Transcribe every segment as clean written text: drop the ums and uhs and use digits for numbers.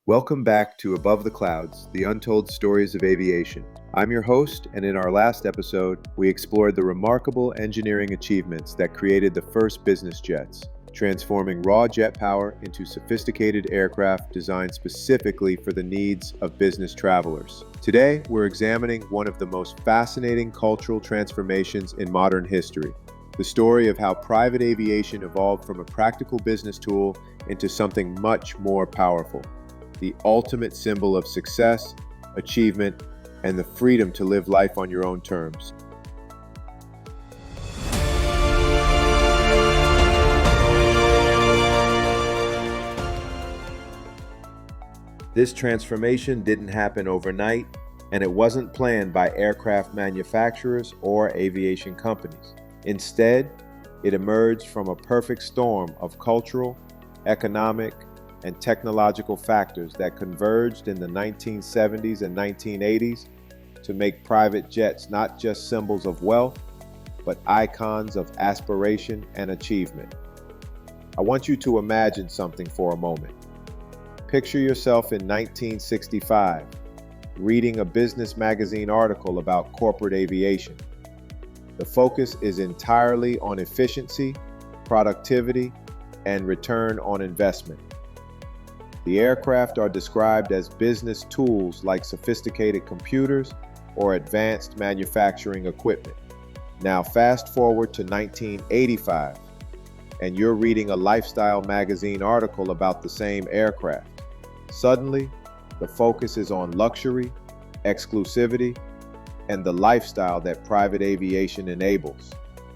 Welcome back to Above the Clouds, the untold stories of aviation. I'm your host, and in our last episode, we explored the remarkable engineering achievements that created the first business jets, transforming raw jet power into sophisticated aircraft designed specifically for the needs of business travelers. Today, we're examining one of the most fascinating cultural transformations in modern history, the story of how private aviation evolved from a practical business tool into something much more powerful. The ultimate symbol of success, achievement, and the freedom to live life on your own terms. This transformation didn't happen overnight, and it wasn't planned by aircraft manufacturers or aviation companies. Instead, it emerged from a perfect storm of cultural, economic, and technological factors that converged in the 1970s and 1980s to make private jets not just symbols of wealth, but icons of aspiration and achievement. I want you to imagine something for a moment. Picture yourself in 1965, reading a business magazine article about corporate aviation. The focus is entirely on efficiency, productivity, and return on investment. The aircraft are described as business tools like sophisticated computers or advanced manufacturing equipment. Now fast forward to 1985, and you're reading a lifestyle magazine article about the same aircraft. Suddenly, the focus is on luxury, exclusivity, and the lifestyle that private aviation enables.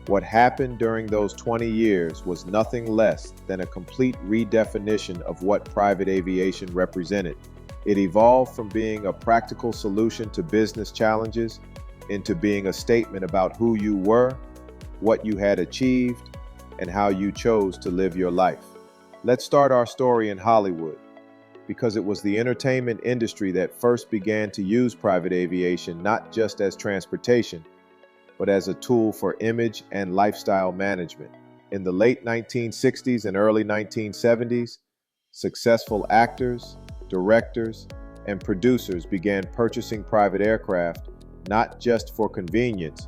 What happened during those 20 years was nothing less than a complete redefinition of what private aviation represented. It evolved from being a practical solution to business challenges into being a statement about who you were, what you had achieved, and how you chose to live your life. Let's start our story in Hollywood, because it was the entertainment industry that first began to use private aviation not just as transportation, but as a tool for image and lifestyle management. In the late 1960s and early 1970s, successful actors, directors, and producers began purchasing private aircraft not just for convenience,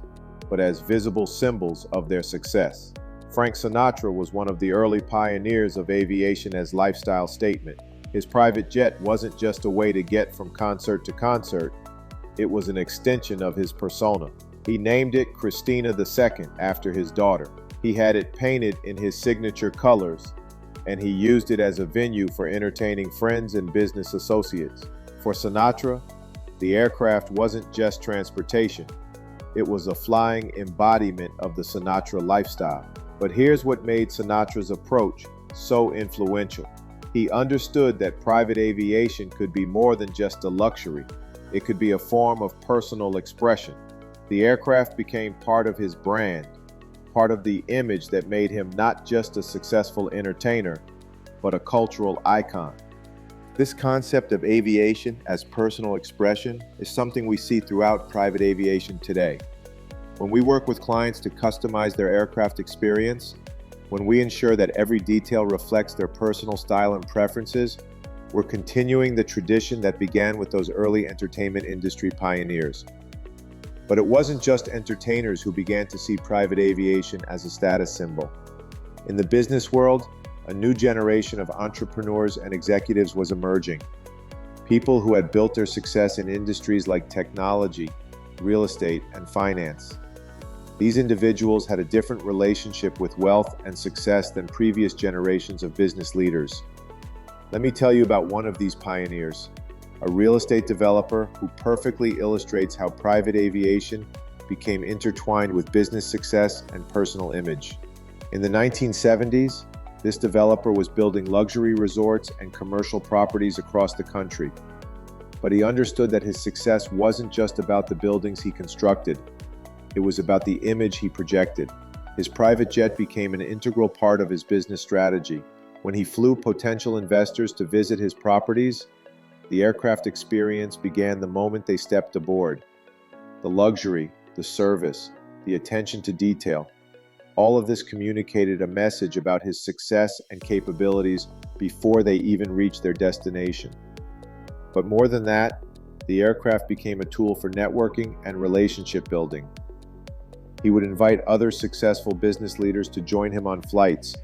but as visible symbols of their success. Frank Sinatra was one of the early pioneers of aviation as lifestyle statement. His private jet wasn't just a way to get from concert to concert, it was an extension of his persona. He named it Christina II after his daughter. He had it painted in his signature colors, and he used it as a venue for entertaining friends and business associates. For Sinatra, the aircraft wasn't just transportation. It was a flying embodiment of the Sinatra lifestyle. But here's what made Sinatra's approach so influential. He understood that private aviation could be more than just a luxury. It could be a form of personal expression. The aircraft became part of his brand, part of the image that made him not just a successful entertainer, but a cultural icon. This concept of aviation as personal expression is something we see throughout private aviation today. When we work with clients to customize their aircraft experience, when we ensure that every detail reflects their personal style and preferences, we're continuing the tradition that began with those early entertainment industry pioneers. But it wasn't just entertainers who began to see private aviation as a status symbol. In the business world, a new generation of entrepreneurs and executives was emerging. People who had built their success in industries like technology, real estate, and finance. These individuals had a different relationship with wealth and success than previous generations of business leaders. Let me tell you about one of these pioneers, a real estate developer who perfectly illustrates how private aviation became intertwined with business success and personal image. In the 1970s, this developer was building luxury resorts and commercial properties across the country. But he understood that his success wasn't just about the buildings he constructed. It was about the image he projected. His private jet became an integral part of his business strategy. When he flew potential investors to visit his properties, the aircraft experience began the moment they stepped aboard. The luxury, the service, the attention to detail, all of this communicated a message about his success and capabilities before they even reached their destination. But more than that, the aircraft became a tool for networking and relationship building. He would invite other successful business leaders to join him on flights,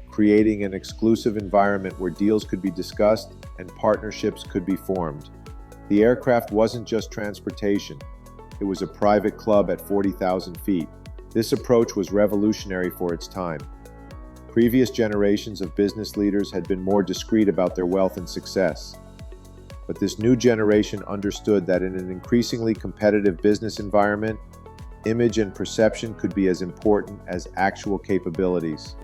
creating an exclusive environment where deals could be discussed and partnerships could be formed. The aircraft wasn't just transportation, it was a private club at 40,000 feet. This approach was revolutionary for its time. Previous generations of business leaders had been more discreet about their wealth and success. But this new generation understood that in an increasingly competitive business environment, image and perception could be as important as actual capabilities.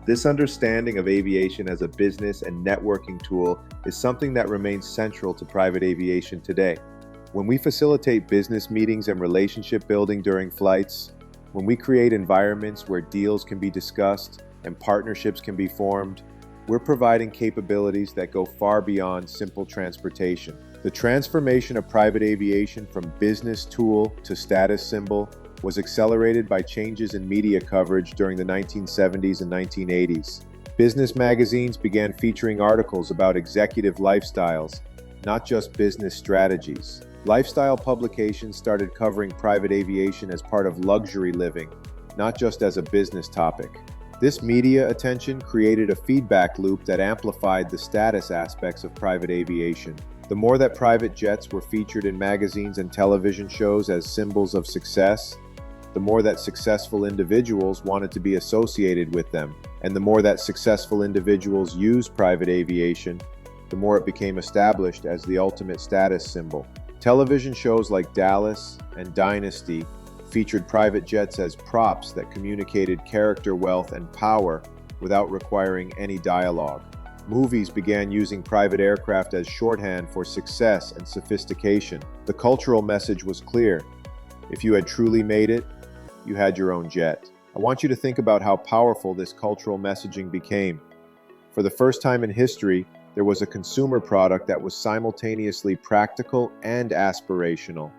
This understanding of aviation as a business and networking tool is something that remains central to private aviation today. When we facilitate business meetings and relationship building during flights, when we create environments where deals can be discussed and partnerships can be formed, we're providing capabilities that go far beyond simple transportation. The transformation of private aviation from business tool to status symbol was accelerated by changes in media coverage during the 1970s and 1980s. Business magazines began featuring articles about executive lifestyles, not just business strategies. Lifestyle publications started covering private aviation as part of luxury living, not just as a business topic. This media attention created a feedback loop that amplified the status aspects of private aviation. The more that private jets were featured in magazines and television shows as symbols of success, the more that successful individuals wanted to be associated with them. And the more that successful individuals used private aviation, the more it became established as the ultimate status symbol. Television shows like Dallas and Dynasty featured private jets as props that communicated character, wealth, and power without requiring any dialogue. Movies began using private aircraft as shorthand for success and sophistication. The cultural message was clear. If you had truly made it, you had your own jet. I want you to think about how powerful this cultural messaging became. For the first time in history, there was a consumer product that was simultaneously practical and aspirational,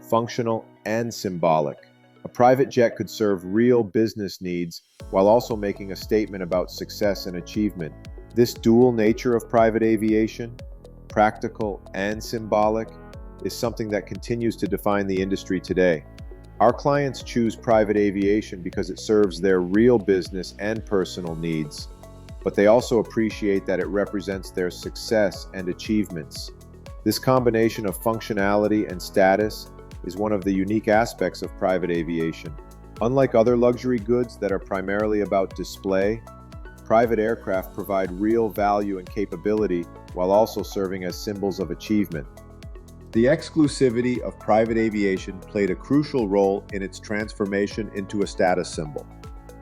functional and symbolic. A private jet could serve real business needs while also making a statement about success and achievement. This dual nature of private aviation, practical and symbolic, is something that continues to define the industry today. Our clients choose private aviation because it serves their real business and personal needs, but they also appreciate that it represents their success and achievements. This combination of functionality and status is one of the unique aspects of private aviation. Unlike other luxury goods that are primarily about display, private aircraft provide real value and capability while also serving as symbols of achievement. The exclusivity of private aviation played a crucial role in its transformation into a status symbol.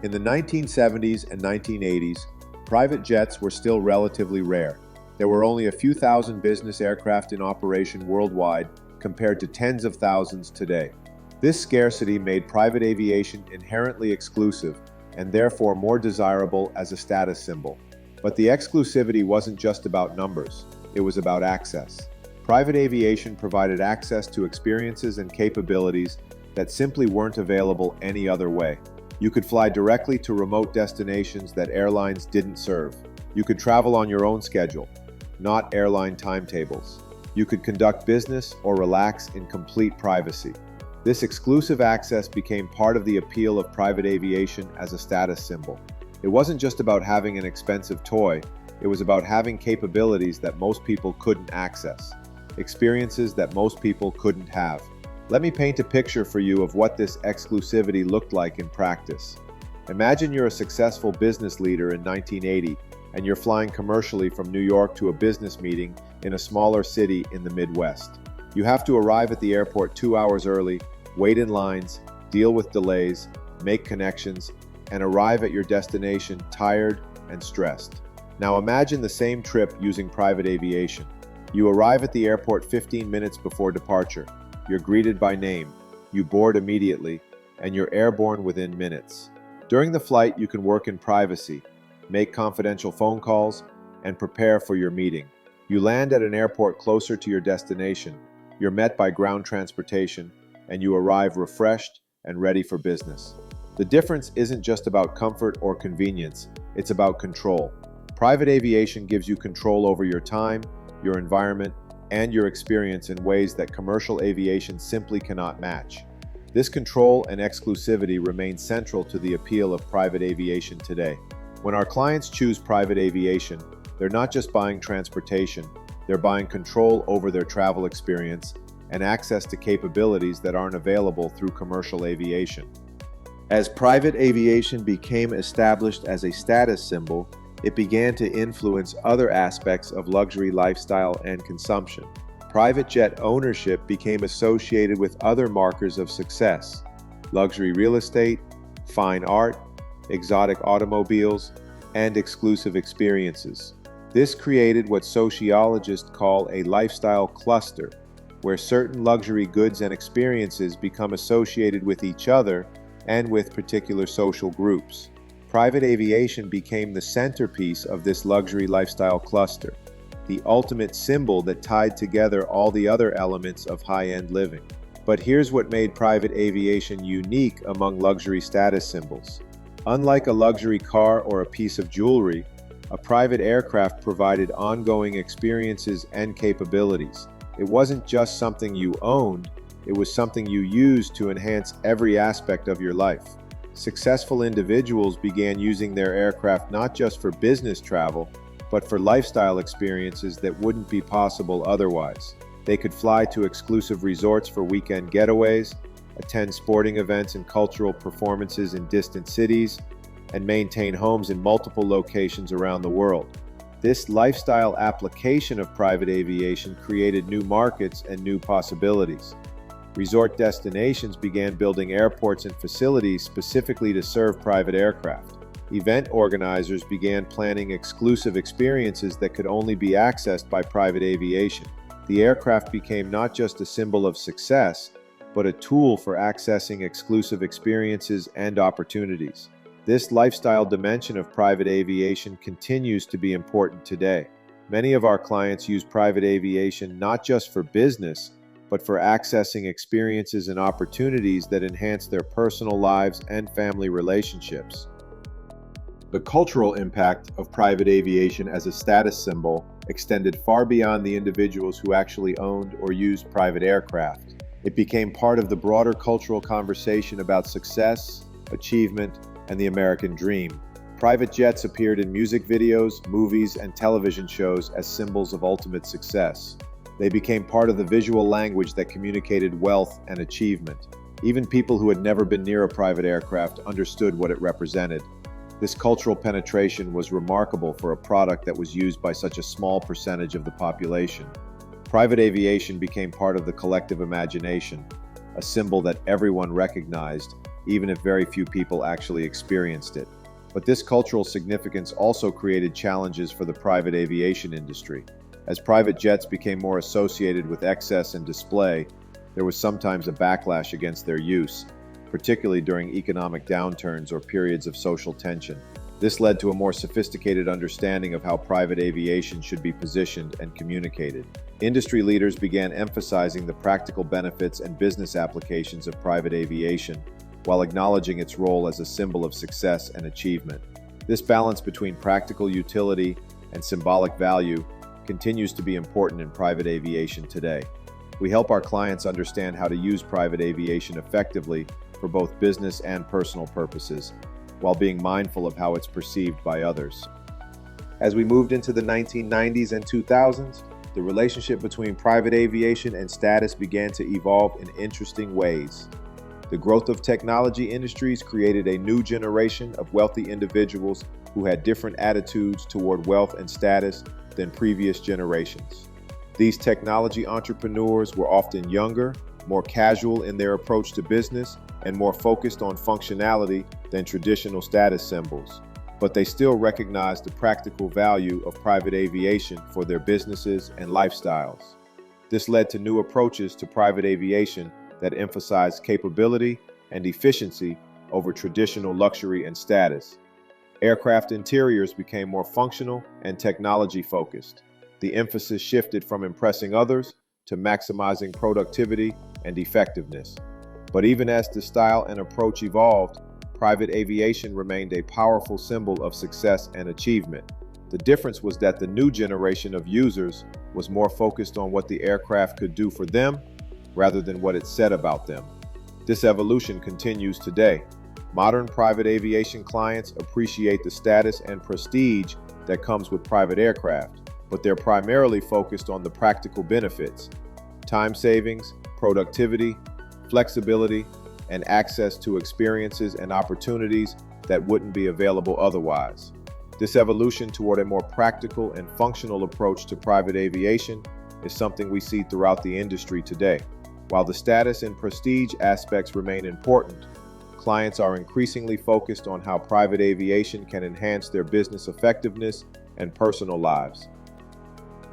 In the 1970s and 1980s, private jets were still relatively rare. There were only a few thousand business aircraft in operation worldwide compared to tens of thousands today. This scarcity made private aviation inherently exclusive and therefore more desirable as a status symbol. But the exclusivity wasn't just about numbers, it was about access. Private aviation provided access to experiences and capabilities that simply weren't available any other way. You could fly directly to remote destinations that airlines didn't serve. You could travel on your own schedule, not airline timetables. You could conduct business or relax in complete privacy. This exclusive access became part of the appeal of private aviation as a status symbol. It wasn't just about having an expensive toy, it was about having capabilities that most people couldn't access, experiences that most people couldn't have. Let me paint a picture for you of what this exclusivity looked like in practice. Imagine you're a successful business leader in 1980 and you're flying commercially from New York to a business meeting in a smaller city in the Midwest. You have to arrive at the airport 2 hours early, wait in lines, deal with delays, make connections, and arrive at your destination tired and stressed. Now imagine the same trip using private aviation. You arrive at the airport 15 minutes before departure. You're greeted by name, you board immediately, and you're airborne within minutes. During the flight, you can work in privacy, make confidential phone calls, and prepare for your meeting. You land at an airport closer to your destination. You're met by ground transportation, and you arrive refreshed and ready for business. The difference isn't just about comfort or convenience, it's about control. Private aviation gives you control over your time, your environment, and your experience in ways that commercial aviation simply cannot match. This control and exclusivity remain central to the appeal of private aviation today. When our clients choose private aviation, they're not just buying transportation, they're buying control over their travel experience and access to capabilities that aren't available through commercial aviation. As private aviation became established as a status symbol, it began to influence other aspects of luxury lifestyle and consumption. Private jet ownership became associated with other markers of success: luxury real estate, fine art, exotic automobiles, and exclusive experiences. This created what sociologists call a lifestyle cluster, where certain luxury goods and experiences become associated with each other and with particular social groups. Private aviation became the centerpiece of this luxury lifestyle cluster, the ultimate symbol that tied together all the other elements of high-end living. But here's what made private aviation unique among luxury status symbols. Unlike a luxury car or a piece of jewelry, a private aircraft provided ongoing experiences and capabilities. It wasn't just something you owned, it was something you used to enhance every aspect of your life. Successful individuals began using their aircraft not just for business travel, but for lifestyle experiences that wouldn't be possible otherwise. They could fly to exclusive resorts for weekend getaways, attend sporting events and cultural performances in distant cities, and maintain homes in multiple locations around the world. This lifestyle application of private aviation created new markets and new possibilities. Resort destinations began building airports and facilities specifically to serve private aircraft. Event organizers began planning exclusive experiences that could only be accessed by private aviation. The aircraft became not just a symbol of success, but a tool for accessing exclusive experiences and opportunities. This lifestyle dimension of private aviation continues to be important today. Many of our clients use private aviation not just for business, but for accessing experiences and opportunities that enhance their personal lives and family relationships. The cultural impact of private aviation as a status symbol extended far beyond the individuals who actually owned or used private aircraft. It became part of the broader cultural conversation about success, achievement, and the American dream. Private jets appeared in music videos, movies, and television shows as symbols of ultimate success. They became part of the visual language that communicated wealth and achievement. Even people who had never been near a private aircraft understood what it represented. This cultural penetration was remarkable for a product that was used by such a small percentage of the population. Private aviation became part of the collective imagination, a symbol that everyone recognized, even if very few people actually experienced it. But this cultural significance also created challenges for the private aviation industry. As private jets became more associated with excess and display, there was sometimes a backlash against their use, particularly during economic downturns or periods of social tension. This led to a more sophisticated understanding of how private aviation should be positioned and communicated. Industry leaders began emphasizing the practical benefits and business applications of private aviation, while acknowledging its role as a symbol of success and achievement. This balance between practical utility and symbolic value continues to be important in private aviation today. We help our clients understand how to use private aviation effectively for both business and personal purposes, while being mindful of how it's perceived by others. As we moved into the 1990s and 2000s, the relationship between private aviation and status began to evolve in interesting ways. The growth of technology industries created a new generation of wealthy individuals who had different attitudes toward wealth and status than previous generations. These technology entrepreneurs were often younger, more casual in their approach to business, and more focused on functionality than traditional status symbols. But they still recognized the practical value of private aviation for their businesses and lifestyles. This led to new approaches to private aviation that emphasized capability and efficiency over traditional luxury and status. Aircraft interiors became more functional and technology-focused. The emphasis shifted from impressing others to maximizing productivity and effectiveness. But even as the style and approach evolved, private aviation remained a powerful symbol of success and achievement. The difference was that the new generation of users was more focused on what the aircraft could do for them rather than what it said about them. This evolution continues today. Modern private aviation clients appreciate the status and prestige that comes with private aircraft, but they're primarily focused on the practical benefits: time savings, productivity, flexibility, and access to experiences and opportunities that wouldn't be available otherwise. This evolution toward a more practical and functional approach to private aviation is something we see throughout the industry today. While the status and prestige aspects remain important, clients are increasingly focused on how private aviation can enhance their business effectiveness and personal lives.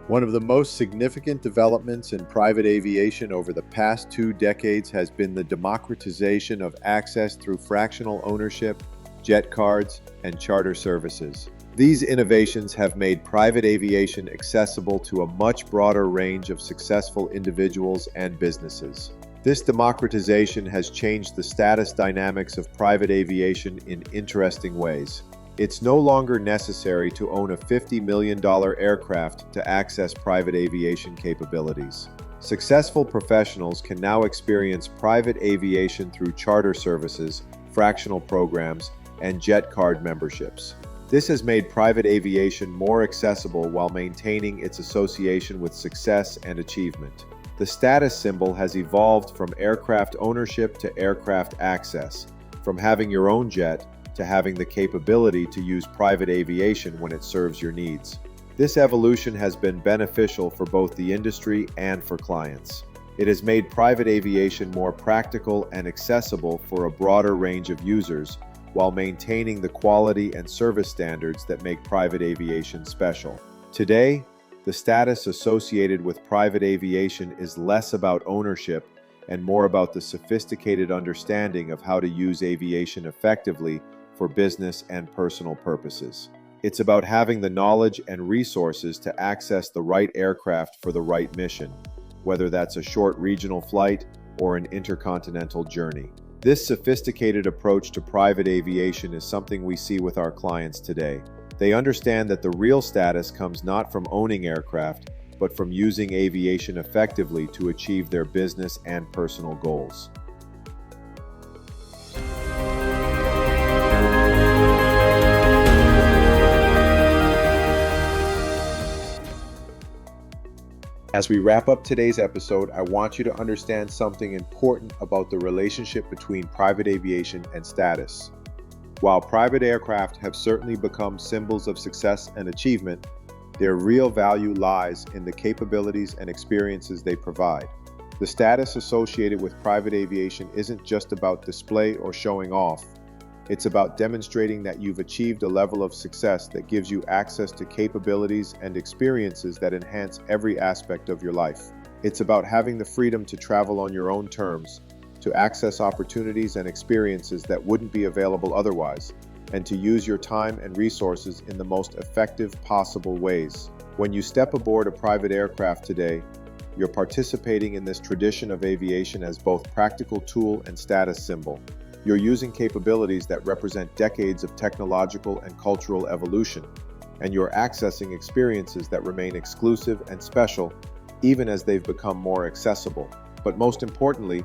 One of the most significant developments in private aviation over the past 2 decades has been the democratization of access through fractional ownership, jet cards, and charter services. These innovations have made private aviation accessible to a much broader range of successful individuals and businesses. This democratization has changed the status dynamics of private aviation in interesting ways. It's no longer necessary to own a $50 million aircraft to access private aviation capabilities. Successful professionals can now experience private aviation through charter services, fractional programs, and jet card memberships. This has made private aviation more accessible while maintaining its association with success and achievement. The status symbol has evolved from aircraft ownership to aircraft access, from having your own jet to having the capability to use private aviation when it serves your needs. This evolution has been beneficial for both the industry and for clients. It has made private aviation more practical and accessible for a broader range of users, while maintaining the quality and service standards that make private aviation special. Today, the status associated with private aviation is less about ownership and more about the sophisticated understanding of how to use aviation effectively for business and personal purposes. It's about having the knowledge and resources to access the right aircraft for the right mission, whether that's a short regional flight or an intercontinental journey. This sophisticated approach to private aviation is something we see with our clients today. They understand that the real status comes not from owning aircraft, but from using aviation effectively to achieve their business and personal goals. As we wrap up today's episode, I want you to understand something important about the relationship between private aviation and status. While private aircraft have certainly become symbols of success and achievement, their real value lies in the capabilities and experiences they provide. The status associated with private aviation isn't just about display or showing off. It's about demonstrating that you've achieved a level of success that gives you access to capabilities and experiences that enhance every aspect of your life. It's about having the freedom to travel on your own terms, to access opportunities and experiences that wouldn't be available otherwise, and to use your time and resources in the most effective possible ways. When you step aboard a private aircraft today, you're participating in this tradition of aviation as both practical tool and status symbol. You're using capabilities that represent decades of technological and cultural evolution, and you're accessing experiences that remain exclusive and special even as they've become more accessible. But most importantly,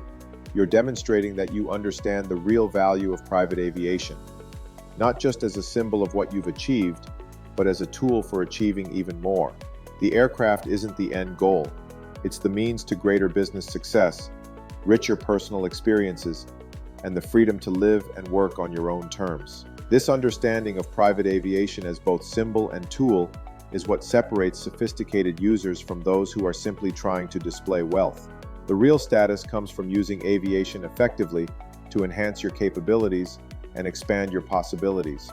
you're demonstrating that you understand the real value of private aviation, not just as a symbol of what you've achieved, but as a tool for achieving even more. The aircraft isn't the end goal. It's the means to greater business success, richer personal experiences, and the freedom to live and work on your own terms. This understanding of private aviation as both symbol and tool is what separates sophisticated users from those who are simply trying to display wealth. The real status comes from using aviation effectively to enhance your capabilities and expand your possibilities.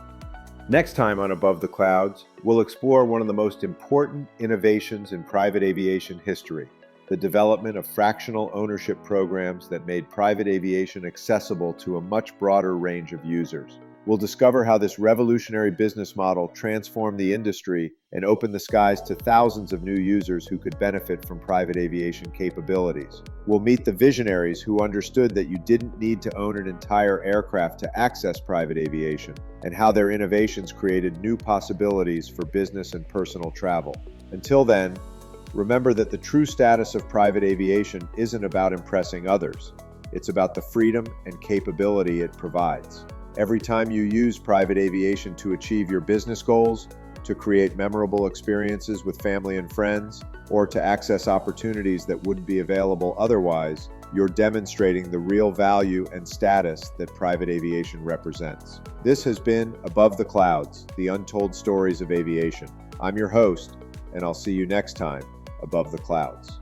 Next time on Above the Clouds, we'll explore one of the most important innovations in private aviation history: the development of fractional ownership programs that made private aviation accessible to a much broader range of users. We'll discover how this revolutionary business model transformed the industry and opened the skies to thousands of new users who could benefit from private aviation capabilities. We'll meet the visionaries who understood that you didn't need to own an entire aircraft to access private aviation, and how their innovations created new possibilities for business and personal travel. Until then, remember that the true status of private aviation isn't about impressing others. It's about the freedom and capability it provides. Every time you use private aviation to achieve your business goals, to create memorable experiences with family and friends, or to access opportunities that wouldn't be available otherwise, you're demonstrating the real value and status that private aviation represents. This has been Above the Clouds, the untold stories of aviation. I'm your host, and I'll see you next time, Above the Clouds.